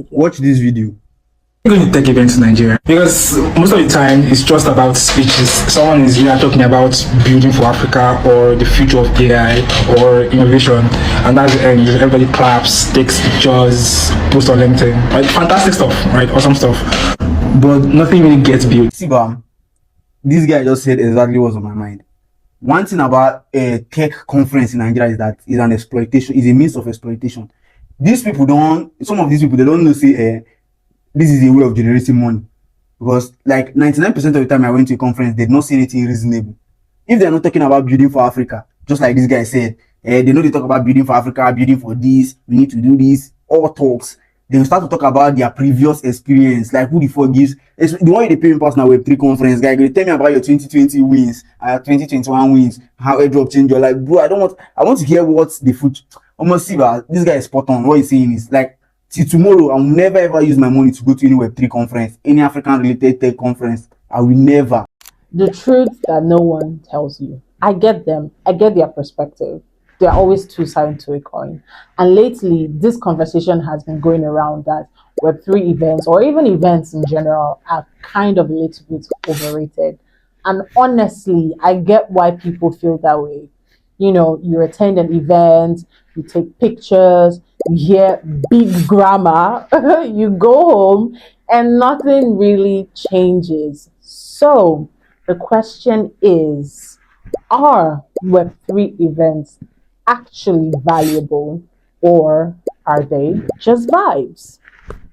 video. Watch this video. Going to tech events in Nigeria, because most of the time it's just about speeches. Someone is either talking about building for Africa or the future of AI or innovation, and that's the end. Everybody claps, takes pictures, posts on LinkedIn. Right? Fantastic stuff, right? Awesome stuff. But nothing really gets built. See, Bam, this guy just said exactly what's on my mind. One thing about a tech conference in Nigeria is that it's an exploitation, is a means of exploitation. These people some of these people, they don't know, say, this is a way of generating money. Because like 99% of the time I went to a conference, they did not say anything reasonable. If they're not talking about building for Africa, just like this guy said, they know they talk about building for Africa, building for this, we need to do this, all talks. They will start to talk about their previous experience, like who the fuck gives. It's the one they pay me personal Web3 conference, guy. They tell me about your 2020 wins, 2021 wins, how airdrop changed your life. Bro, I want to hear what the foot. Almost see that this guy is spot on. What he's saying is like, till tomorrow, I will never ever use my money to go to any Web3 conference, any African related tech conference. I will never. The truth that no one tells you. I get them. I get their perspective. There are always two sides to a coin. And lately, this conversation has been going around that Web3 events, or even events in general, are kind of a little bit overrated. And honestly, I get why people feel that way. You know, you attend an event, you take pictures, you hear big grammar, you go home, and nothing really changes. So the question is, are Web3 events actually valuable, or are they just vibes?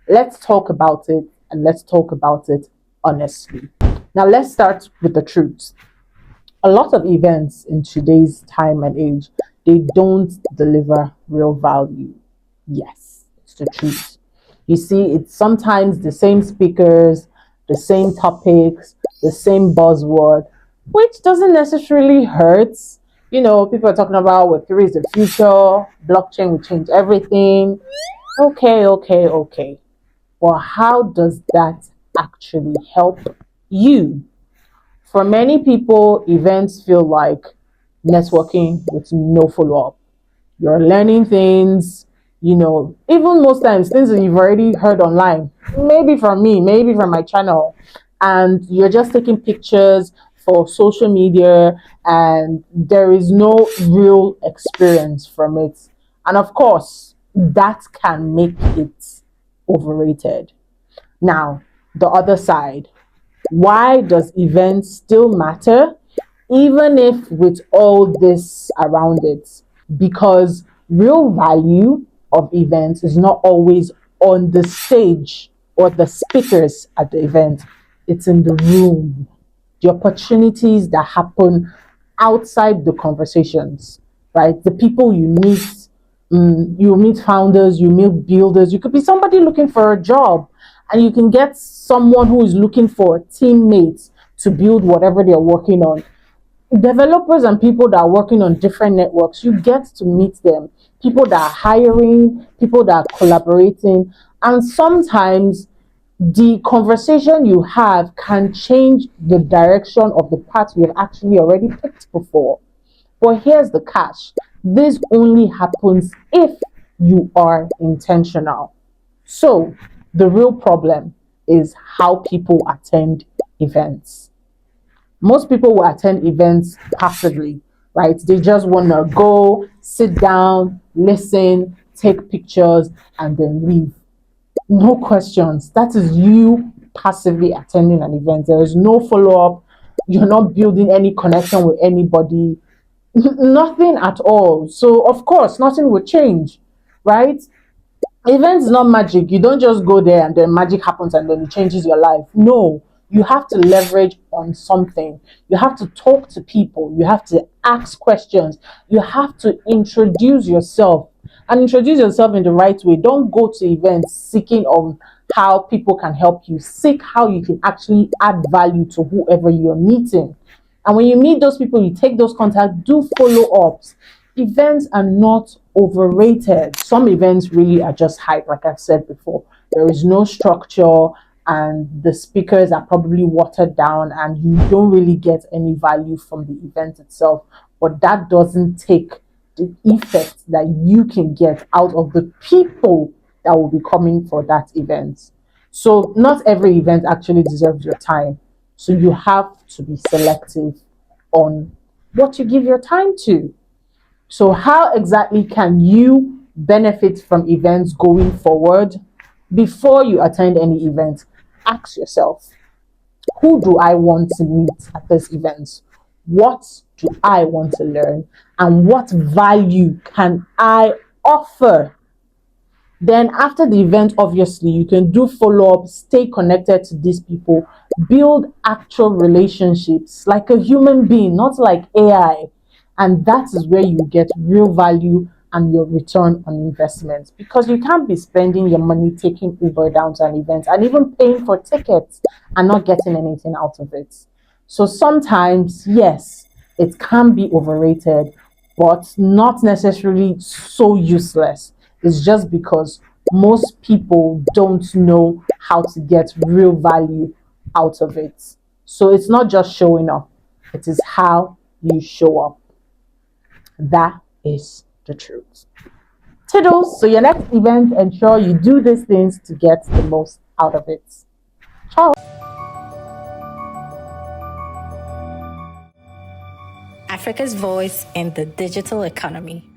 Let's talk about it, and let's talk about it honestly. Now let's start with the truth. A lot of events in today's time and age, they don't deliver real value. Yes, it's the truth. You see, it's sometimes the same speakers, the same topics, the same buzzword, which doesn't necessarily hurt. You know, people are talking about Web3 is the future, blockchain will change everything. Okay. Well, how does that actually help you? For many people, events feel like networking with no follow-up. You're learning things, you know, even most times things that you've already heard online, maybe from me, maybe from my channel, and you're just taking pictures for social media, and there is no real experience from it. And of course, that can make it overrated. Now, the other side, why does events still matter, even if with all this around it? Because real value of events is not always on the stage or the speakers at the event. It's in the room, the opportunities that happen outside the conversations, right? The people you meet, you meet founders, you meet builders. You could be somebody looking for a job, and you can get someone who is looking for teammates to build whatever they're working on. Developers and people that are working on different networks, you get to meet them. People that are hiring, people that are collaborating, and sometimes the conversation you have can change the direction of the path you have actually already picked before. But here's the catch. This only happens if you are intentional. So the real problem is how people attend events. Most people will attend events passively, right? They just want to go, sit down, listen, take pictures, and then leave. No questions. That is you passively attending an event. There is no follow-up. You're not building any connection with anybody. Nothing at all. So, of course, nothing will change, right? Events is not magic. You don't just go there and then magic happens and then it changes your life. No, you have to leverage on something. You have to talk to people. You have to ask questions. You have to introduce yourself, and introduce yourself in the right way. Don't go to events seeking on how people can help you. Seek how you can actually add value to whoever you're meeting. And when you meet those people, you take those contacts, do follow-ups. Events are not overrated. Some events really are just hype, like I've said before. There is no structure, and the speakers are probably watered down, and you don't really get any value from the event itself. But that doesn't take the effect that you can get out of the people that will be coming for that event. So not every event actually deserves your time. So you have to be selective on what you give your time to. So how exactly can you benefit from events going forward? Before you attend any event, ask yourself, who do I want to meet at this event? What do I want to learn? And what value can I offer? Then, after the event, obviously, you can do follow up, stay connected to these people, build actual relationships like a human being, not like AI. And that is where you get real value and your return on investment, because you can't be spending your money taking Uber down to an event and even paying for tickets and not getting anything out of it. So sometimes, yes, it can be overrated, but not necessarily so useless. It's just because most people don't know how to get real value out of it. So it's not just showing up, it is how you show up. That is the truth. Tiddles, so your next event, ensure you do these things to get the most out of it. Ciao. Africa's voice in the digital economy.